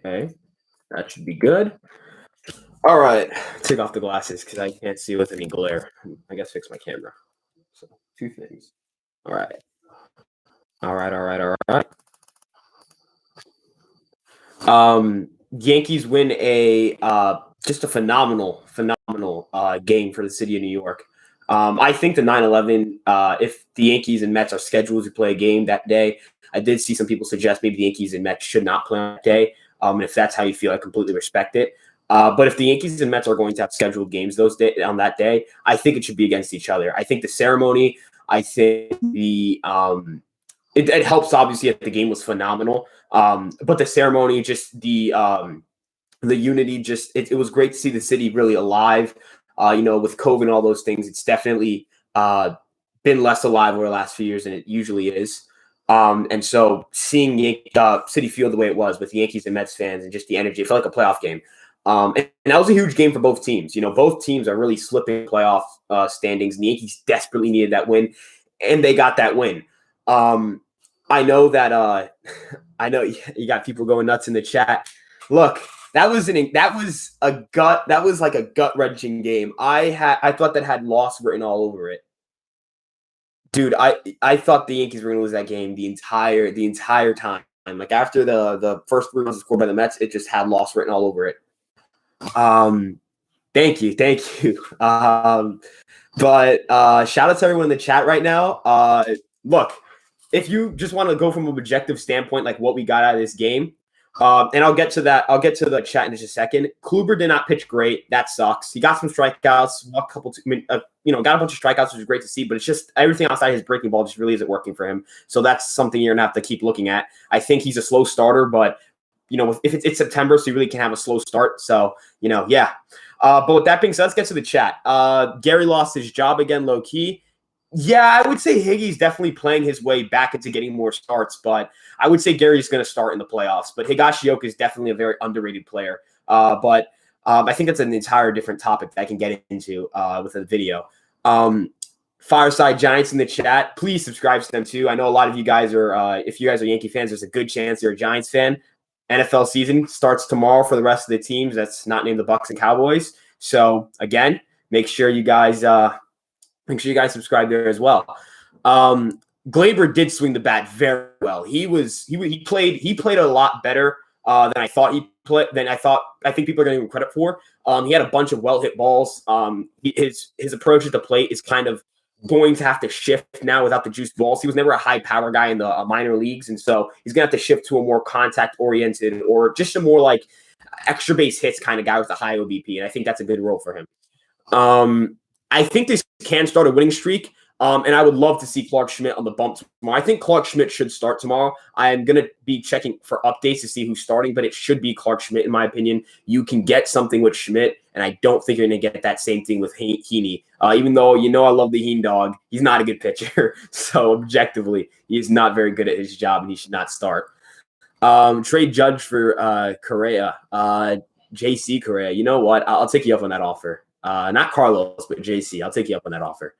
Okay, that should be good. All right, take off the glasses because I can't see with any glare. I guess fix my camera. So 2 things. All right. All right. Yankees win a just a phenomenal game for the city of New York. I think the 9/11, if the Yankees and Mets are scheduled to play a game that day, I did see some people suggest maybe the Yankees and Mets should not play on that day. And if that's how you feel, I completely respect it. But if the Yankees and Mets are going to have scheduled games on that day, I think it should be against each other. I think the ceremony, I think it helps obviously that the game was phenomenal. But the ceremony, just the unity, just it was great to see the city really alive. With COVID and all those things, it's definitely been less alive over the last few years than it usually is. And so seeing Citi Field the way it was with Yankees and Mets fans and just the energy, it felt like a playoff game. And that was a huge game for both teams. Both teams are really slipping playoff standings, and the Yankees desperately needed that win, and they got that win. I know that I know you got people going nuts in the chat. Look, that was like a gut-wrenching game. I thought that had loss written all over it. Dude, I thought the Yankees were going to lose that game the entire time. Like after the first 3 runs scored by the Mets, it just had loss written all over it. Thank you. But shout out to everyone in the chat right now. Look, if you just want to go from an objective standpoint, like what we got out of this game, and I'll get to that. I'll get to the chat in just a second. Kluber did not pitch great. That sucks. He got some strikeouts, got a bunch of strikeouts, which is great to see. But it's just everything outside his breaking ball just really isn't working for him. So that's something you're gonna have to keep looking at. I think he's a slow starter, but if it's September, so you really can have a slow start. So yeah. But with that being said, let's get to the chat. Gary lost his job again, low key. Yeah, I would say Higgy's definitely playing his way back into getting more starts, but I would say Gary's going to start in the playoffs. But Higashioka is definitely a very underrated player. But I think that's an entire different topic that I can get into with a video. Fireside Giants in the chat. Please subscribe to them too. I know a lot of you guys are, if you guys are Yankee fans, there's a good chance you're a Giants fan. NFL season starts tomorrow for the rest of the teams that's not named the Bucs and Cowboys. So again, make sure you guys subscribe there as well. Glaber did swing the bat very well. He played a lot better than I thought he played. I think people are going to give him credit for. He had a bunch of well hit balls. His approach at the plate is kind of going to have to shift now without the juiced balls. He was never a high power guy in the minor leagues, and so he's going to have to shift to a more contact oriented or just a more like extra base hits kind of guy with a high OBP, and I think that's a good role for him. I think this can start a winning streak, and I would love to see Clark Schmidt on the bump tomorrow. I think Clark Schmidt should start tomorrow. I am going to be checking for updates to see who's starting, but it should be Clark Schmidt, in my opinion. You can get something with Schmidt, and I don't think you're going to get that same thing with Heaney. Even though I love the Heen dog, he's not a good pitcher. So objectively, he's not very good at his job, and he should not start. Trade Judge for Correa, JC Correa. You know what? I'll take you up on that offer. Not Carlos, but JC. I'll take you up on that offer.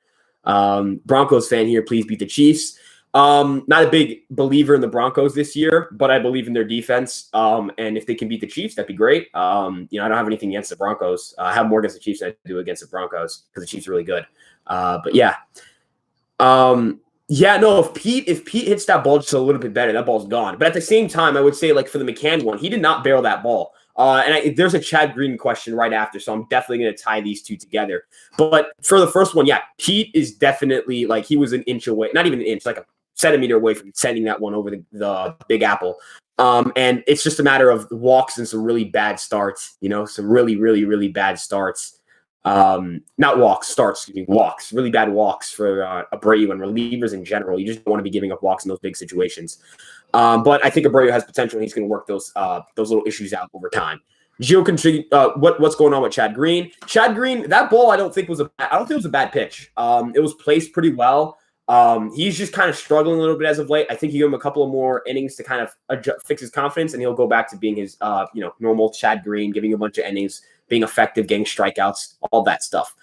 Broncos fan here. Please beat the Chiefs. Not a big believer in the Broncos this year, but I believe in their defense. And if they can beat the Chiefs, that'd be great. I don't have anything against the Broncos. I have more against the Chiefs than I do against the Broncos because the Chiefs are really good. But yeah. If Pete hits that ball just a little bit better, that ball's gone. But at the same time, I would say like for the McCann one, he did not barrel that ball. There's a Chad Green question right after, so I'm definitely going to tie these two together. But for the first one, yeah, Pete is definitely like he was an inch away, not even an inch, like a centimeter away from sending that one over the Big Apple. And it's just a matter of walks and some really bad starts, some really, really, really bad starts. Not walks, starts, excuse me, walks, really bad walks for Abreu and relievers in general. You just don't want to be giving up walks in those big situations. But I think Abreu has potential, and he's going to work those little issues out over time. What's going on with Chad Green? Chad Green, that ball I don't think it was a bad pitch. It was placed pretty well. He's just kind of struggling a little bit as of late. I think you give him a couple of more innings to kind of fix his confidence, and he'll go back to being his normal Chad Green, giving you a bunch of innings, being effective, getting strikeouts, all that stuff.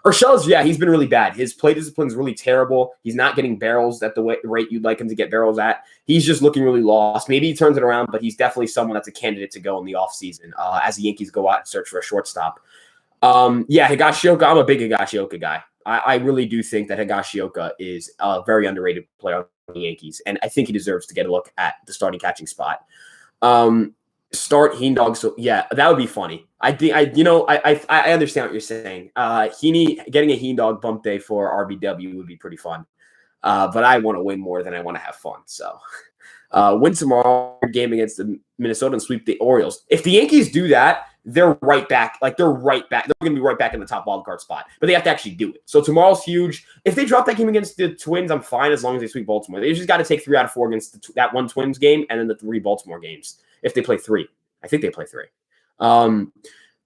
Urshela's, yeah, he's been really bad. His play discipline is really terrible. He's not getting barrels at the rate you'd like him to get barrels at. He's just looking really lost. Maybe he turns it around, but he's definitely someone that's a candidate to go in the offseason as the Yankees go out and search for a shortstop. Yeah, Higashioka, I'm a big Higashioka guy. I really do think that Higashioka is a very underrated player on the Yankees, and I think he deserves to get a look at the starting catching spot. Start Heendog, so yeah, that would be funny. I understand what you're saying. Heaney getting a Heendog bump day for RBW would be pretty fun. But I want to win more than I want to have fun. So win tomorrow game against the Minnesota and sweep the Orioles. If the Yankees do that, they're right back. They're right back. They're going to be right back in the top wild card spot. But they have to actually do it. So tomorrow's huge. If they drop that game against the Twins, I'm fine as long as they sweep Baltimore. They just got to take 3 out of 4 against that one Twins game and then the 3 Baltimore games. If they play 3. I think they play 3.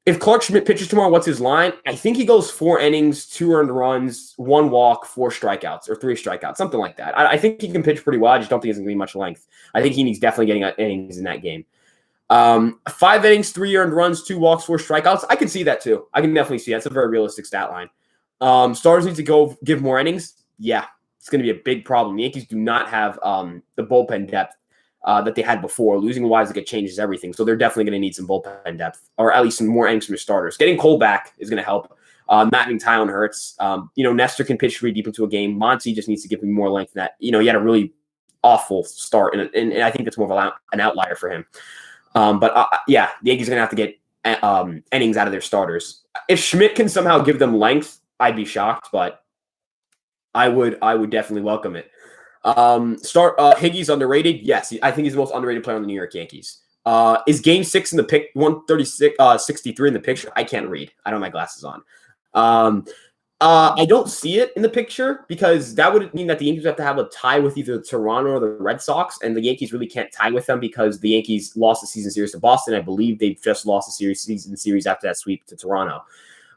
If Clark Schmidt pitches tomorrow, what's his line? I think he goes 4 innings, 2 earned runs, 1 walk, 4 strikeouts, or 3 strikeouts, something like that. I think he can pitch pretty well. I just don't think it's going to be much length. I think he's definitely getting innings in that game. 5 innings, 3 earned runs, 2 walks, 4 strikeouts. I can see that too. I can definitely see that. It's a very realistic stat line. Stars need to go give more innings. Yeah, it's going to be a big problem. The Yankees do not have the bullpen depth that they had before. Losing Wise changes everything. So they're definitely going to need some bullpen depth, or at least some more innings from their starters. Getting Cole back is going to help. Not having Tylen hurts. Nestor can pitch pretty deep into a game. Monty just needs to give him more length than that. He had a really awful start, and I think that's more of an outlier for him. Yeah, the Yankees are going to have to get innings out of their starters. If Schmidt can somehow give them length, I'd be shocked, but I would definitely welcome it. Higgy's underrated. Yes, I think he's the most underrated player on the New York Yankees. Is Game 6 in the pick 136-63 in the picture? I can't read. I don't have my glasses on. I don't see it in the picture because that would mean that the Yankees have to have a tie with either Toronto or the Red Sox, and the Yankees really can't tie with them because the Yankees lost the season series to Boston. I believe they've just lost the season series after that sweep to Toronto.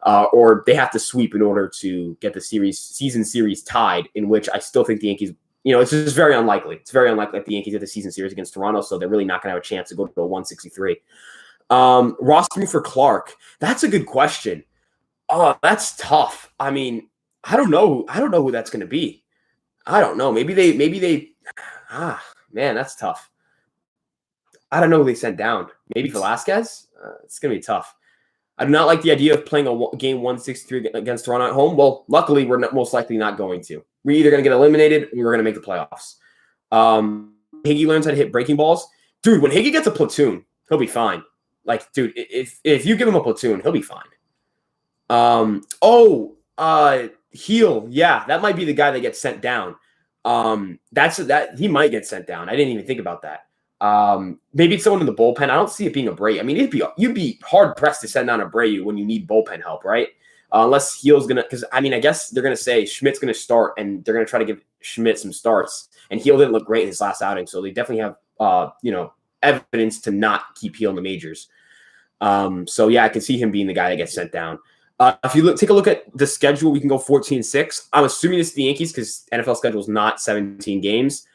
Or they have to sweep in order to get the season series tied, in which I still think the Yankees, it's just very unlikely. It's very unlikely that the Yankees get the season series against Toronto, so they're really not going to have a chance to go to a 163. Rostering for Clark, that's a good question. Oh, that's tough. I mean, I don't know who that's going to be. I don't know. Maybe they man, that's tough. I don't know who they sent down. Maybe Velasquez? It's going to be tough. I do not like the idea of playing a game 163 against Toronto at home. Well, luckily, we're most likely not going to. We're either going to get eliminated or we're going to make the playoffs. Higgy learns how to hit breaking balls. Dude, when Higgy gets a platoon, he'll be fine. Dude, if you give him a platoon, he'll be fine. Heel. Yeah, that might be the guy that gets sent down. He might get sent down. I didn't even think about that. Maybe it's someone in the bullpen. I don't see it being Abreu. I mean, you'd be hard pressed to send down Abreu when you need bullpen help, right? Unless Heel's gonna, because I mean, I guess they're gonna say Schmidt's gonna start, and they're gonna try to give Schmidt some starts. And Heel didn't look great in his last outing, so they definitely have evidence to not keep Heel in the majors. So yeah, I can see him being the guy that gets sent down. If you take a look at the schedule, we can go 14-6. I'm assuming it's the Yankees because NFL schedule is not 17 games.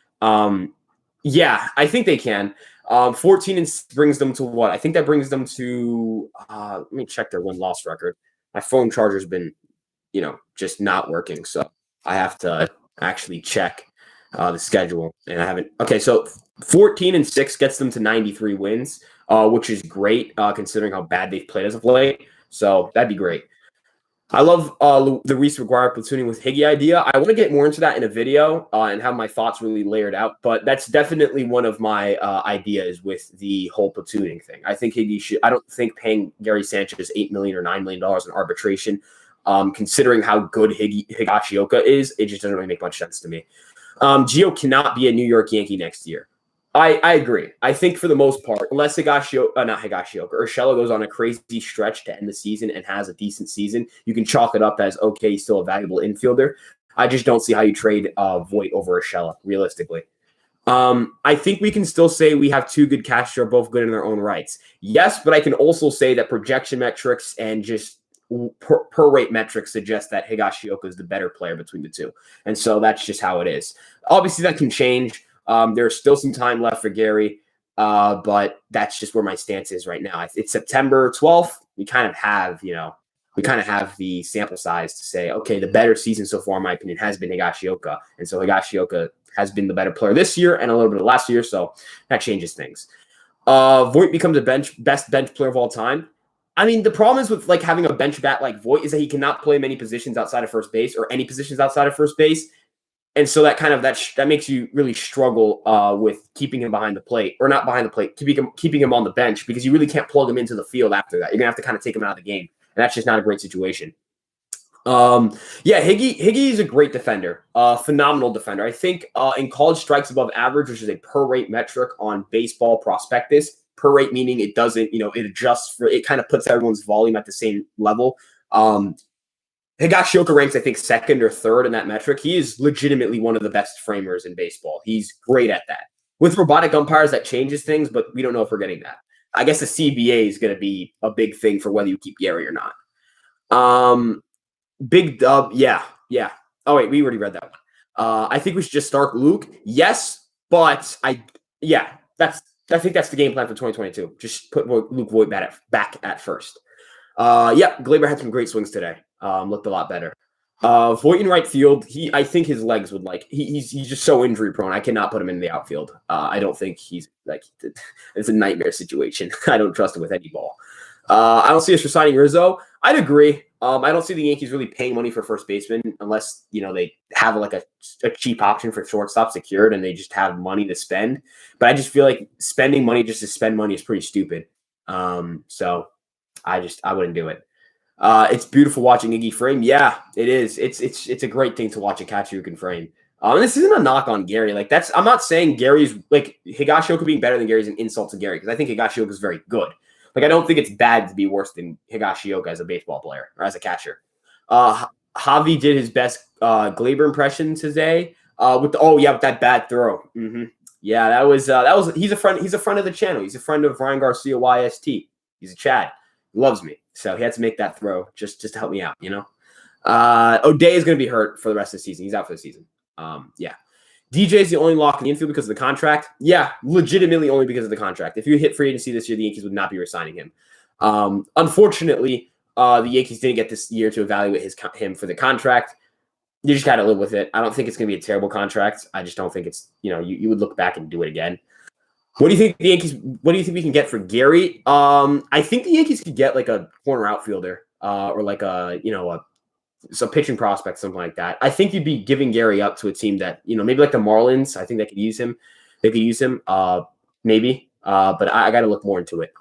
Yeah, I think they can. 14 brings them to what? I think that brings them to let me check their win-loss record. My phone charger's been, just not working, so I have to actually check the schedule, and I haven't. Okay, so 14-6 gets them to 93 wins, which is great considering how bad they've played as of late. So that'd be great. I love the Reese McGuire platooning with Higgy idea. I want to get more into that in a video and have my thoughts really layered out, but that's definitely one of my ideas with the whole platooning thing. I think Higgy should. I don't think paying Gary Sanchez $8 million or $9 million in arbitration, considering how good Higashioka is, it just doesn't really make much sense to me. Gio cannot be a New York Yankee next year. I agree. I think for the most part, unless Urshela goes on a crazy stretch to end the season and has a decent season, you can chalk it up as, okay, he's still a valuable infielder. I just don't see how you trade Voit over Urshela, realistically. I think we can still say we have 2 good catchers who are both good in their own rights. Yes, but I can also say that projection metrics and just per rate metrics suggest that Higashioka is the better player between the two. And so that's just how it is. Obviously, that can change. There's still some time left for Gary. But that's just where my stance is right now. It's September 12th. We kind of have, the sample size to say, okay, the better season so far, in my opinion, has been Higashioka. And so Higashioka has been the better player this year and a little bit of last year. So that changes things. Voit becomes a best bench player of all time. I mean, the problem is with like having a bench bat like Voit is that he cannot play many positions outside of first base or any positions outside of first base. And so that kind of that makes you really struggle with keeping him behind the plate, or not behind the plate, keeping him on the bench, because you really can't plug him into the field after that. You're gonna have to kind of take him out of the game, and that's just not a great situation. Higgy is a great defender, phenomenal defender. I think in college strikes above average, which is a per rate metric on baseball prospectus, per rate meaning it doesn't, it adjusts for, it kind of puts everyone's volume at the same level. Higashioka ranks, I think, second or third in that metric. He is legitimately one of the best framers in baseball. He's great at that. With robotic umpires, that changes things, but we don't know if we're getting that. I guess the CBA is going to be a big thing for whether you keep Gary or not. Big dub, yeah. Oh wait, we already read that one. I think we should just start Luke. Yes, but I think that's the game plan for 2022. Just put Luke Voit back at first. Glaber had some great swings today. Looked a lot better. Voit in right field, I think his legs would he's just so injury prone. I cannot put him in the outfield. I don't think he's it's a nightmare situation. I don't trust him with any ball. I don't see us resigning Rizzo. I'd agree. I don't see the Yankees really paying money for first baseman unless, they have like a cheap option for shortstop secured and they just have money to spend. But I just feel like spending money just to spend money is pretty stupid. So I wouldn't do it. It's beautiful watching Iggy frame. Yeah, it is. It's a great thing to watch a catcher who can frame. This isn't a knock on Gary. I'm not saying Gary's Higashioka being better than Gary's an insult to Gary, because I think Higashioka is very good. I don't think it's bad to be worse than Higashioka as a baseball player or as a catcher. Javi did his best Glaber impression today with that bad throw. Mm-hmm. Yeah, that was he's a friend. He's a friend of the channel. He's a friend of Ryan Garcia YST. He's a Chad. He loves me. So he had to make that throw just to help me out, O'Day is going to be hurt for the rest of the season. He's out for the season. DJ is the only lock in the infield because of the contract. Yeah, legitimately only because of the contract. If you hit free agency this year, the Yankees would not be resigning him. Unfortunately, the Yankees didn't get this year to evaluate him for the contract. You just got to live with it. I don't think it's going to be a terrible contract. I just don't think it's, you would look back and do it again. What do you think we can get for Gary? I think the Yankees could get like a corner outfielder or like some pitching prospect, something like that. I think you'd be giving Gary up to a team that, maybe like the Marlins. I think they could use him. Maybe. But I got to look more into it.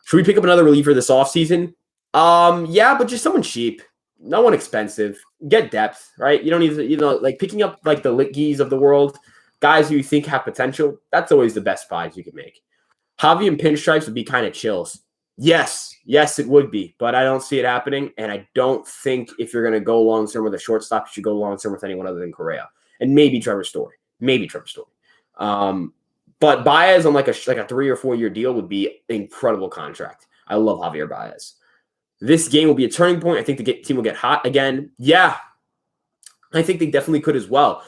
Should we pick up another reliever this offseason? But just someone cheap. No one expensive. Get depth, right? You don't need picking up like the Litkeys of the world, guys who you think have potential. That's always the best buys you can make. Javi and pinstripes would be kind of chills. Yes, it would be, but I don't see it happening, and I don't think if you're going to go long-term with a shortstop, you should go long-term with anyone other than Correa, and maybe Trevor Story. But Baez on like a 3 or 4 year deal would be an incredible contract. I love Javier Baez. This game will be a turning point. I think the team will get hot again. Yeah, I think they definitely could as well.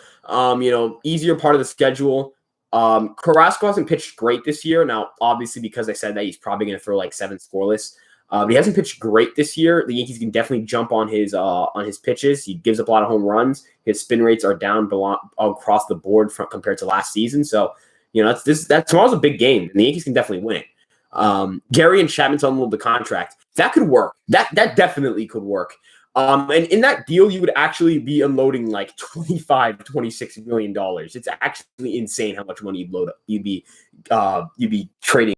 Easier part of the schedule. Carrasco hasn't pitched great this year. Now, obviously, because I said that, he's probably going to throw like 7 scoreless. He hasn't pitched great this year. The Yankees can definitely jump on his pitches. He gives up a lot of home runs. His spin rates are down across the board compared to last season. So, tomorrow's a big game, and the Yankees can definitely win it. Gary and Chapman's on the contract. That could work. That definitely could work. And in that deal, you would actually be unloading like $26 million. It's actually insane how much money you'd be trading.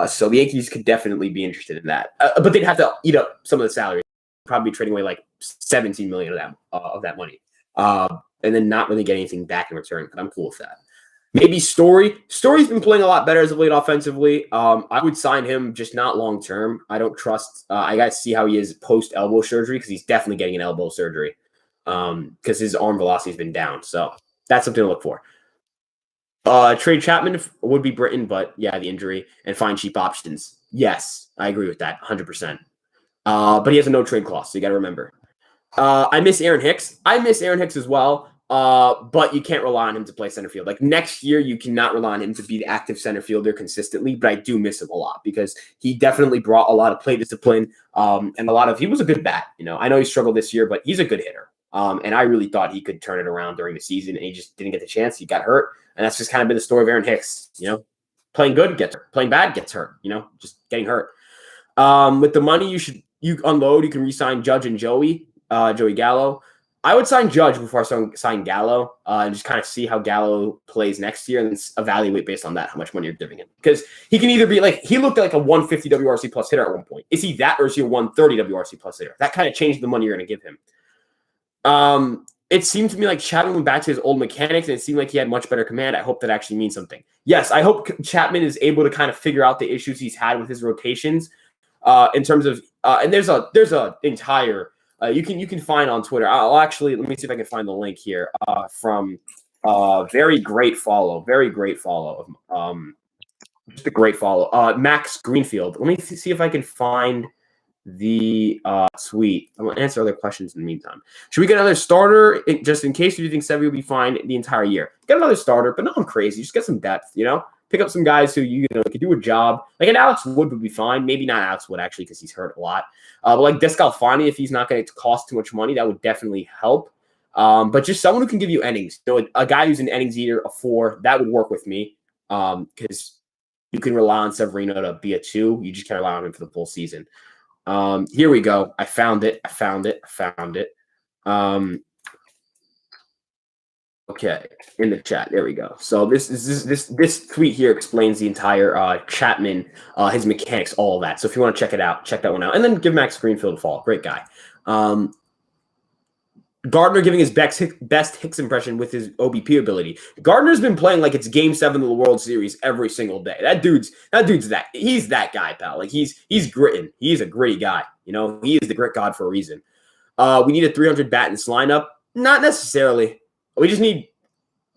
So the Yankees could definitely be interested in that. But they'd have to eat up some of the salary. Probably be trading away like $17 million of that money. And then not really get anything back in return. But I'm cool with that. Maybe Story. Story's been playing a lot better as of late offensively. I would sign him, just not long term. I don't trust. I got to see how he is post elbow surgery, because he's definitely getting an elbow surgery because his arm velocity has been down. So that's something to look for. Trade Chapman would be Britain, but yeah, the injury, and find cheap options. Yes, I agree with that 100%. But he has a no trade clause, so you got to remember. I miss Aaron Hicks. As well. But you can't rely on him to play center field. Like next year, you cannot rely on him to be the active center fielder consistently. But I do miss him a lot because he definitely brought a lot of play discipline and he was a good bat. I know he struggled this year, but he's a good hitter. And I really thought he could turn it around during the season, and he just didn't get the chance. He got hurt, and that's just kind of been the story of Aaron Hicks. Playing good gets hurt, playing bad gets hurt. Just getting hurt. With the money you unload, you can re-sign Judge and Joey Gallo. I would sign Judge before I sign Gallo and just kind of see how Gallo plays next year and then evaluate based on that how much money you're giving him. Because he can either be he looked like a 150 WRC plus hitter at one point. Is he that or is he a 130 WRC plus hitter? That kind of changed the money you're going to give him. It seemed to me like Chapman went back to his old mechanics and it seemed like he had much better command. I hope that actually means something. Yes, I hope Chapman is able to kind of figure out the issues he's had with his rotations in terms of and there's a entire you can find on Twitter. I'll actually let me see if I can find the link here from very great follow, just a great follow. Max Greenfield. Let me see if I can find the tweet. I'm gonna answer other questions in the meantime. Should we get another starter just in case you think Sevy will be fine the entire year? Get another starter, but nothing crazy. Just get some depth. Pick up some guys who can do a job. Like an Alex Wood would be fine. Maybe not Alex Wood actually because he's hurt a lot. But like Descalfani, if he's not going to cost too much money, that would definitely help. But just someone who can give you innings. A guy who's an innings eater, a 4, that would work with me. Because you can rely on Severino to be a 2. You just can't rely on him for the full season. Here we go. I found it. Okay, in the chat. There we go. So this tweet here explains the entire Chapman, his mechanics, all of that. So if you want to check it out, check that one out. And then give Max Greenfield a follow. Great guy. Gardner giving his best Hicks impression with his OBP ability. Gardner's been playing like it's Game 7 of the World Series every single day. He's that guy, pal. Like he's gritting. He's a gritty guy. He is the grit god for a reason. We need a 300 bat in this lineup. Not necessarily. We just need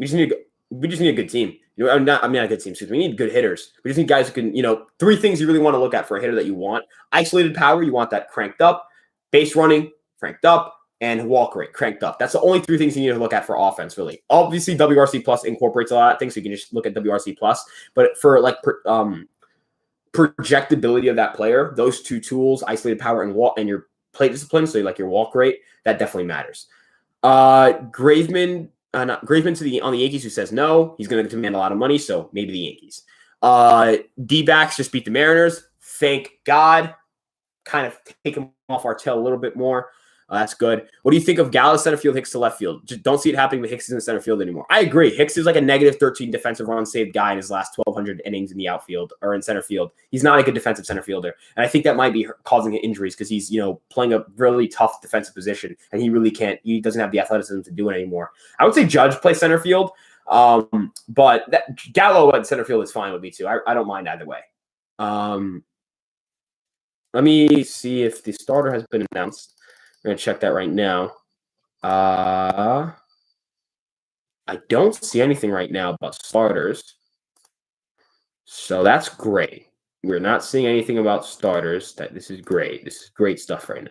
a good team. Not a good team. Excuse me. We need good hitters. We just need guys who can, 3 things you really want to look at for a hitter that you want. Isolated power, you want that cranked up. Base running, cranked up. And walk rate, cranked up. That's the only 3 things you need to look at for offense, really. Obviously, WRC Plus incorporates a lot of things, so you can just look at WRC Plus. But for projectability of that player, those 2 tools, isolated power and your plate discipline, so your walk rate, that definitely matters. Graveman on the Yankees, who says no. He's going to demand a lot of money, so maybe the Yankees. D-backs just beat the Mariners. Thank God. Kind of take him off our tail a little bit more. That's good. What do you think of Gallo center field, Hicks to left field? Just don't see it happening with Hicks in the center field anymore. I agree. Hicks is like a negative 13 defensive run saved guy in his last 1,200 innings in the outfield or in center field. He's not a good defensive center fielder. And I think that might be causing him injuries because he's, playing a really tough defensive position and he doesn't have the athleticism to do it anymore. I would say Judge plays center field. But Gallo at center field is fine with me too. I don't mind either way. Let me see if the starter has been announced. I'm going to check that right now. I don't see anything right now about starters. So that's great. We're not seeing anything about starters. This is great. This is great stuff right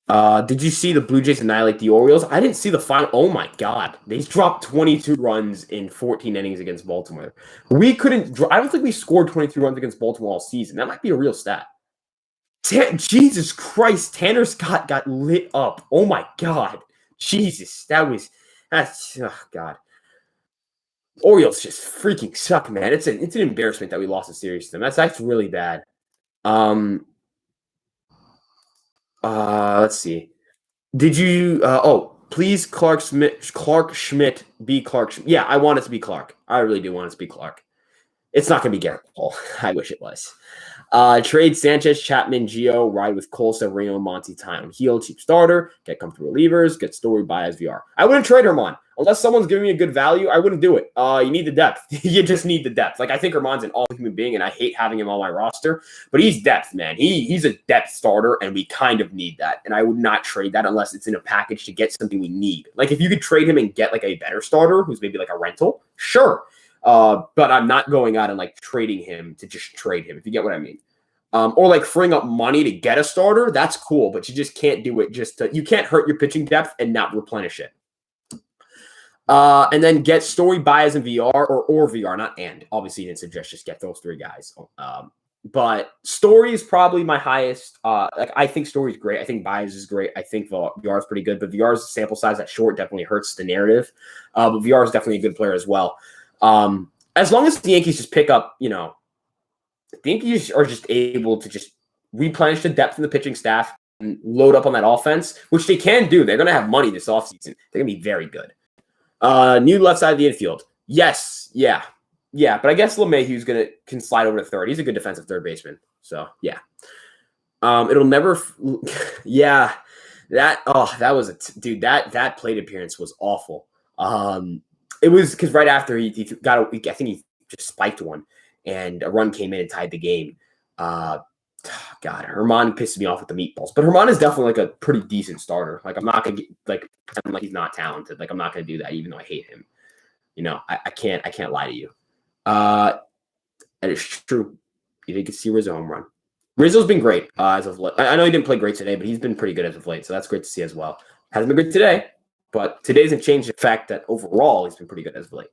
now. Did you see the Blue Jays annihilate the Orioles? I didn't see the final. Oh, my God. They dropped 22 runs in 14 innings against Baltimore. I don't think we scored 22 runs against Baltimore all season. That might be a real stat. Jesus Christ, Tanner Scott got lit up. Oh my God. Jesus, that's oh God. Orioles just freaking suck, man. It's an embarrassment that we lost a series to them. That's really bad. Let's see. Did you please Clark Schmidt be Clark Schmidt. Yeah, I want it to be Clark. I really do want it to be Clark. It's not going to be Garrett Cole. I wish it was. Trade Sanchez, Chapman, Gio, ride with Cole, Severino, Monty, Tyone, Heel, cheap starter, get comfortable relievers, get Story, buy as VR. I wouldn't trade Herman. Unless someone's giving me a good value, I wouldn't do it. You need the depth. You just need the depth. Like, I think Herman's an all-human being, and I hate having him on my roster, but he's depth, man. He's a depth starter, and we kind of need that, and I would not trade that unless it's in a package to get something we need. Like, if you could trade him and get, like, a better starter who's maybe, like, a rental, sure. But I'm not going out and, like, trading him to just trade him, if you get what I mean. Or like freeing up money to get a starter, that's cool, but you just can't do it you can't hurt your pitching depth and not replenish it. And then get Story, Baez, and VR or VR, not and. Obviously, you didn't suggest just get those three guys. But Story is probably my highest. Like I think Story is great. I think Baez is great. I think VR is pretty good. But VR's sample size at short definitely hurts the narrative. But VR is definitely a good player as well. As long as the Yankees just pick up, the Yankees are just able to just replenish the depth in the pitching staff and load up on that offense, which they can do. They're going to have money this offseason. They're going to be very good. New left side of the infield. Yes. Yeah. But I guess LeMahieu's can slide over to third. He's a good defensive third baseman. So, yeah. It'll never. Yeah. That was dude, that plate appearance was awful. It was because right after he got I think he just spiked one and a run came in and tied the game. God, Herman pisses me off with the meatballs, but Herman is definitely like a pretty decent starter. Like I'm not gonna pretend like he's not talented. Like I'm not gonna do that, even though I hate him. I can't lie to you. And it's true. You didn't get to see Rizzo home run. Rizzo's been great as of late. I know he didn't play great today, but he's been pretty good as of late. So that's great to see as well. Hasn't been good today, but today doesn't change the fact that overall he's been pretty good as of late.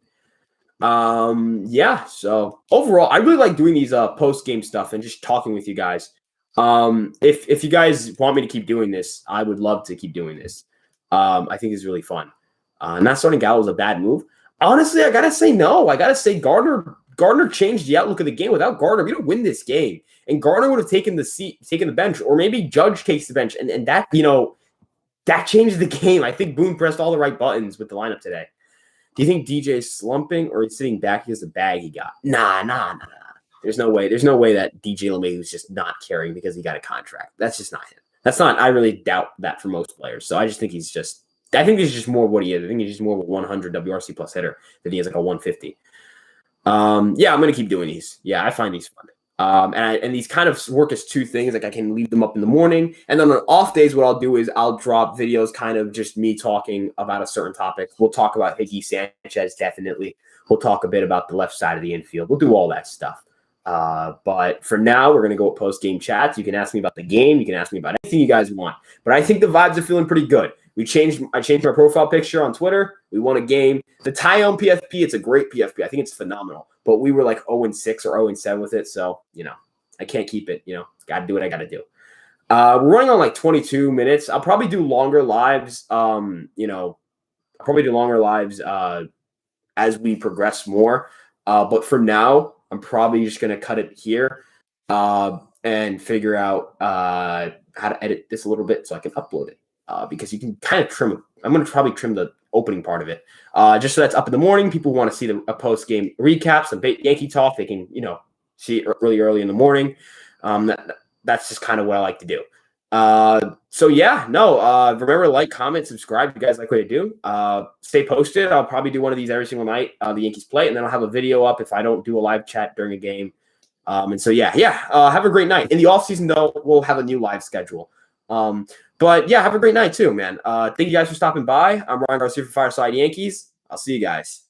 Yeah. So overall, I really like doing these post game stuff and just talking with you guys. If you guys want me to keep doing this, I would love to keep doing this. I think it's really fun. Not starting Gallo was a bad move. Honestly, I gotta say no. I gotta say Gardner changed the outlook of the game. Without Gardner, we don't win this game. And Gardner would have taken the bench, or maybe Judge takes the bench, and that that changed the game. I think Boone pressed all the right buttons with the lineup today. Do you think DJ is slumping or he's sitting back because of the bag he got? Nah. There's no way that DJ LeMahieu is just not caring because he got a contract. That's just not him. That's not. I really doubt that for most players. So I just think he's just more what he is. I think he's just more of a 100 WRC plus hitter than he is like a 150. Yeah, I'm gonna keep doing these. Yeah, I find these fun. And these kind of work as two things. Like I can leave them up in the morning, and then on off days, what I'll do is I'll drop videos, kind of just me talking about a certain topic. We'll talk about Higgy Sanchez, definitely. We'll talk a bit about the left side of the infield. We'll do all that stuff. But for now, we're gonna go with post game chats. You can ask me about the game. You can ask me about anything you guys want. But I think the vibes are feeling pretty good. I changed my profile picture on Twitter. We won a game. The Tyone PFP, it's a great PFP. I think it's phenomenal. But we were like 0-6 or 0-7 with it. So, I can't keep it. Got to do what I got to do. We're running on like 22 minutes. I'll probably do longer lives. I'll probably do longer lives as we progress more. But for now, I'm probably just going to cut it here and figure out how to edit this a little bit so I can upload it. Because you can kind of trim. I'm going to probably trim the opening part of it, just so that's up in the morning. People want to see a post game recap, some Yankee talk. They can, see it really early in the morning. That's just kind of what I like to do. So yeah, no. Remember, like, comment, subscribe. If you guys like what I do. Stay posted. I'll probably do one of these every single night. The Yankees play, and then I'll have a video up if I don't do a live chat during a game. And so yeah. Have a great night. In the off season, though, we'll have a new live schedule. But yeah, have a great night too, man. Thank you guys for stopping by. I'm Ryan Garcia for Fireside Yankees. I'll see you guys.